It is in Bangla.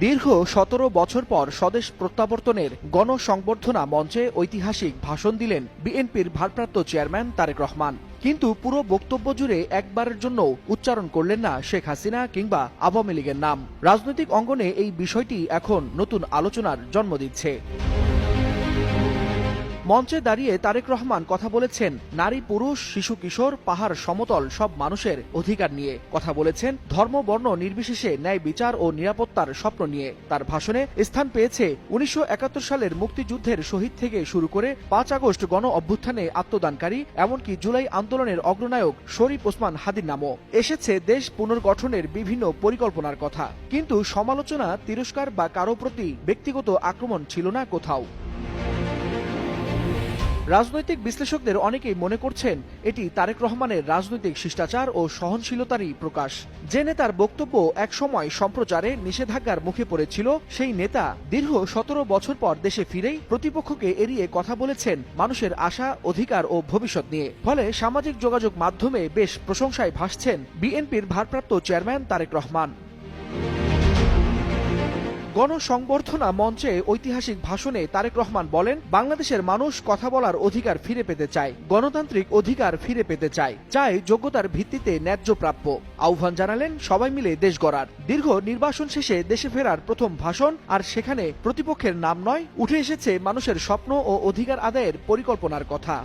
দীর্ঘ ১৭ বছর পর স্বদেশ প্রত্যাবর্তনের গণসংবর্ধনা মঞ্চে ঐতিহাসিক ভাষণ দিলেন বিএনপির ভারপ্রাপ্ত চেয়ারম্যান তারেক রহমান। কিন্তু পুরো বক্তব্য জুড়ে একবারের জন্য উচ্চারণ করলেন না শেখ হাসিনা কিংবা আওয়ামী লীগের নাম। রাজনৈতিক অঙ্গনে এই বিষয়টি এখন নতুন আলোচনার জন্ম দিচ্ছে। মঞ্চে দাঁড়িয়ে তারেক রহমান কথা বলেছেন নারী, পুরুষ, শিশু, কিশোর, পাহাড়, সমতল সব মানুষের অধিকার নিয়ে। কথা বলেছেন ধর্ম, বর্ণ নির্বিশেষে ন্যায় বিচার ও নিরাপত্তার স্বপ্ন নিয়ে। তার ভাষণে স্থান পেয়েছে ১৯৭১ সালের মুক্তিযুদ্ধের শহীদ থেকে শুরু করে ৫ আগস্ট গণ অভ্যুত্থানে আত্মদানকারী, এমনকি জুলাই আন্দোলনের অগ্রনায়ক শরীফ ওসমান হাদির নামও। এসেছে দেশ পুনর্গঠনের বিভিন্ন পরিকল্পনার কথা। কিন্তু সমালোচনা, তিরস্কার বা কারো প্রতি ব্যক্তিগত আক্রমণ ছিল না কোথাও। রাজনৈতিক বিশ্লেষকদের অনেকেই মনে করছেন এটি তারেক রহমানের রাজনৈতিক শিষ্টাচার ও সহনশীলতারই প্রকাশ। যে নেতার বক্তব্য একসময় সম্প্রচারে নিষেধাজ্ঞার মুখে পড়েছিল, সেই নেতা দীর্ঘ ১৭ বছর পর দেশে ফিরেই প্রতিপক্ষকে এড়িয়ে কথা বলেছেন মানুষের আশা, অধিকার ও ভবিষ্যৎ নিয়ে। ফলে সামাজিক যোগাযোগ মাধ্যমে বেশ প্রশংসায় ভাসছেন বিএনপির ভারপ্রাপ্ত চেয়ারম্যান তারেক রহমান। গণসংবর্ধনা মঞ্চে ঐতিহাসিক ভাষণে তারেক রহমান বলেন, বাংলাদেশের মানুষ কথা বলার অধিকার ফিরে পেতে চায়, গণতান্ত্রিক অধিকার ফিরে পেতে চায় যোগ্যতার ভিত্তিতে ন্যায্য প্রাপ্য। আহ্বান জানালেন সবাই মিলে দেশ গড়ার। দীর্ঘ নির্বাসন শেষে দেশে ফেরার প্রথম ভাষণ, আর সেখানে প্রতিপক্ষের নাম নয়, উঠে এসেছে মানুষের স্বপ্ন ও অধিকার আদায়ের পরিকল্পনার কথা।